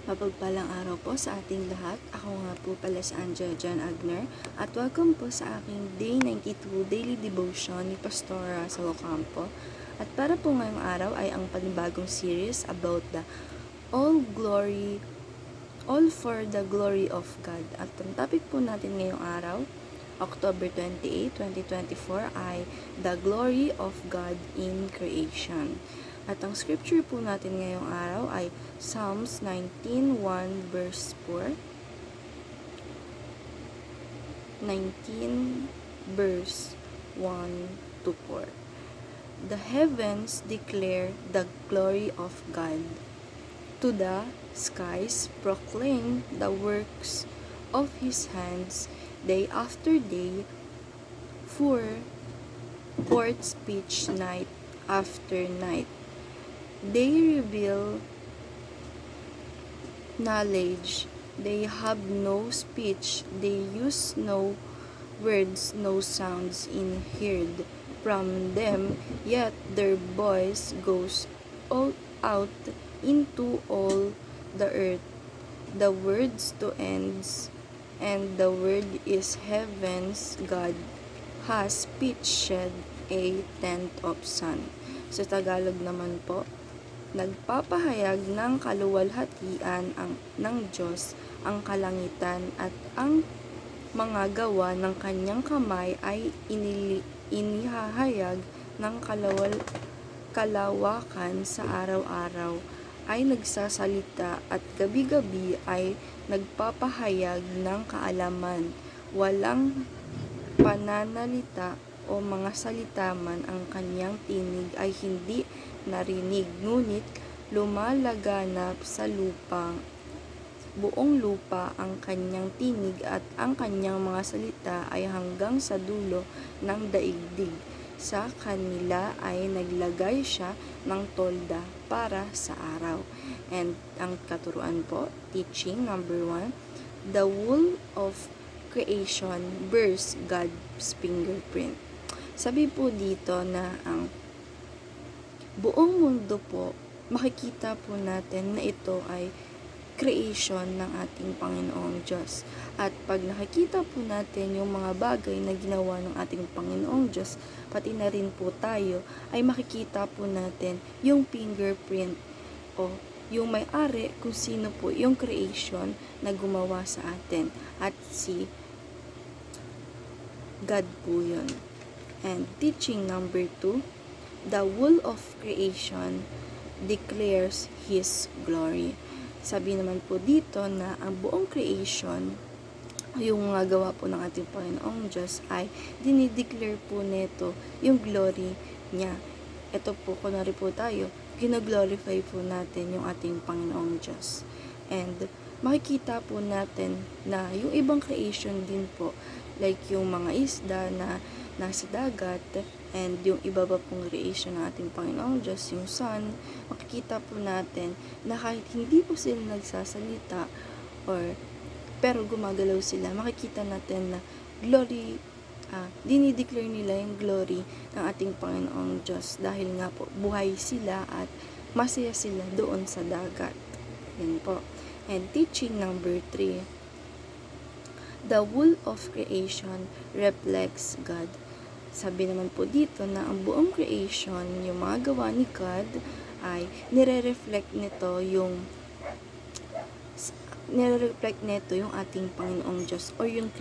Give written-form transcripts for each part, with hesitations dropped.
Mapagpalang araw po sa ating lahat. Ako nga po pala si Angela Jan Agner at welcome po sa aking Day 92 Daily Devotion ni Pastora sa Ocampo. At para po ngayong araw ay ang panibagong series about the all for the glory of God. At ang topic po natin ngayong araw, October 28, 2024 ay the glory of God in creation. At ang scripture po natin ngayong araw ay Psalms 19:1 verse 4. 19 verse 1 to 4. The heavens declare the glory of God. To the skies proclaim the works of his hands. Day after day, forth speech night after night. They reveal knowledge. They have no speech. They use no words, no sounds in heard from them, yet their voice goes out into all the earth. The words to ends, and the word is heaven's God has pitched a tent of sun. Sa Tagalog naman po, nagpapahayag ng kaluwalhatian ng Diyos ang kalangitan at ang mga gawa ng kanyang kamay ay inihahayag ng kalawakan sa araw-araw ay nagsasalita at gabi-gabi ay nagpapahayag ng kaalaman. Walang pananalita o mga salita man ang kanyang tinig ay hindi narinig, ngunit lumalaganap sa buong lupa ang kanyang tinig at ang kanyang mga salita ay hanggang sa dulo ng daigdig. Sa kanila ay naglagay siya ng tolda para sa araw. And ang katuruan po, teaching number 1, the whole of creation bears God's fingerprint. Sabi po dito na ang buong mundo po, makikita po natin na ito ay creation ng ating Panginoong Diyos. At pag nakikita po natin yung mga bagay na ginawa ng ating Panginoong Diyos, pati na rin po tayo, ay makikita po natin yung fingerprint o yung may-ari kung sino po yung creation na gumawa sa atin. At si God po yun. And teaching number 2, the whole of creation declares His glory. Sabi naman po dito na ang buong creation, yung mga gawa po ng ating Panginoong Diyos ay dinideclare po nito yung glory niya. Ito po, kunwari po tayo, ginoglorify po natin yung ating Panginoong Diyos. And makikita po natin na yung ibang creation din po, like yung mga isda na nasa dagat, and yung iba pa pong creation ng ating Panginoong Diyos, yung sun, makikita po natin na kahit hindi po sila nagsasalita pero gumagalaw sila, makikita natin na glory, dinideclare nila yung glory ng ating Panginoong Diyos dahil nga po buhay sila at masaya sila doon sa dagat. Yan po. And teaching number 3, the whole of creation reflects God. Sabi naman po dito na ang buong creation, yung mga gawa ni God, ay nire-reflect nito yung ating Panginoong Diyos o yung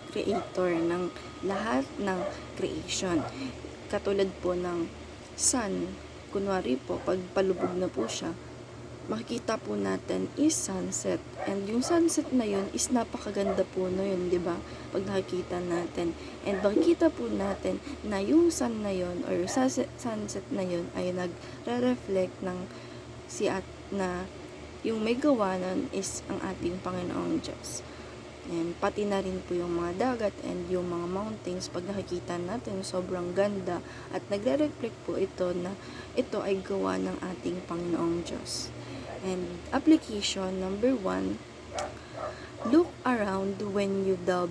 creator ng lahat ng creation. Katulad po ng sun, kunwari po, pag palubog na po siya, makikita po natin is sunset. And yung sunset na yun is napakaganda po na yun, di ba? Pag nakikita natin. And makikita po natin na yung sun na yun or sunset na yun ay nagre-reflect ng na yung may gawa nun is ang ating Panginoong Diyos. And pati na rin po yung mga dagat and yung mga mountains, pag nakikita natin, sobrang ganda at nagre-reflect po ito na ito ay gawa ng ating Panginoong Diyos. And application number 1, look around when you doubt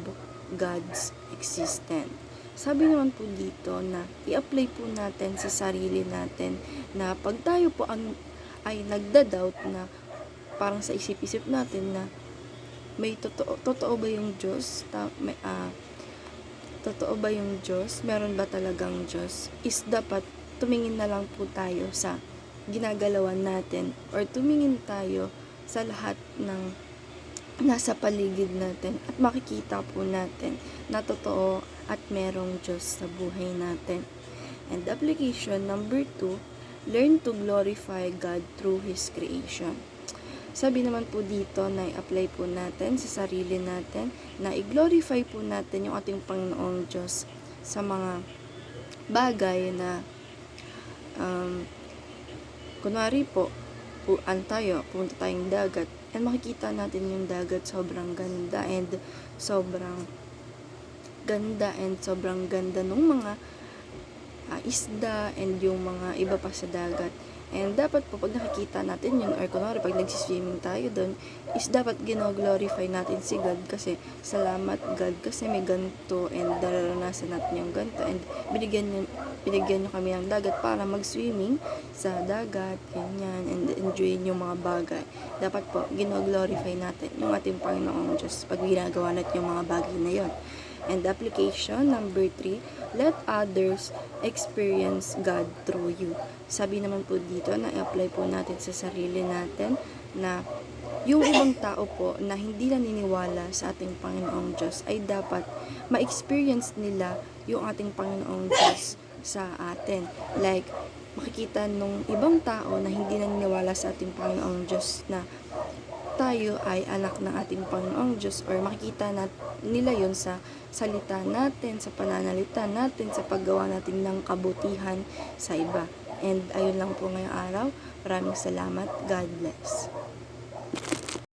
God's existence. Sabi naman po dito na i-apply po natin sa sarili natin na pag tayo po ay nagda-doubt na parang sa isip-isip natin na may totoo ba yung Diyos? Totoo ba yung Diyos? Meron ba talagang Diyos? Is dapat tumingin na lang po tayo sa ginagalawan natin or tumingin tayo sa lahat ng nasa paligid natin at makikita po natin na totoo at merong Diyos sa buhay natin. And application number 2, learn to glorify God through His creation. Sabi naman po dito na i-apply po natin sa sarili natin, na i-glorify po natin yung ating Panginoong Diyos sa mga bagay na kunwari po, punta tayong dagat, and makikita natin yung dagat sobrang ganda and sobrang ganda ng mga isda and yung mga iba pa sa dagat. And dapat po pag nakikita natin yun, or kunwari pag nagsiswimming tayo doon, is dapat gino-glorify natin si God kasi salamat God kasi may ganito and nararanasan natin yung ganito and binigyan nyo kami ng dagat para mag-swimming sa dagat, ganyan, and enjoy yung mga bagay. Dapat po gino-glorify natin yung ating Panginoong Diyos pag ginagawa natin yung mga bagay na yon. And application number 3, let others experience God through you. Sabi naman po dito na i-apply po natin sa sarili natin na yung ibang tao po na hindi naniniwala sa ating Panginoong Diyos ay dapat ma-experience nila yung ating Panginoong Diyos sa atin. Like, makikita nung ibang tao na hindi naniniwala sa ating Panginoong Diyos na tayo ay anak ng ating Panginoong Diyos, or makikita nila yon sa salita natin, sa pananalita natin, sa paggawa natin ng kabutihan sa iba. And ayun lang po ngayong araw. Maraming salamat. God bless.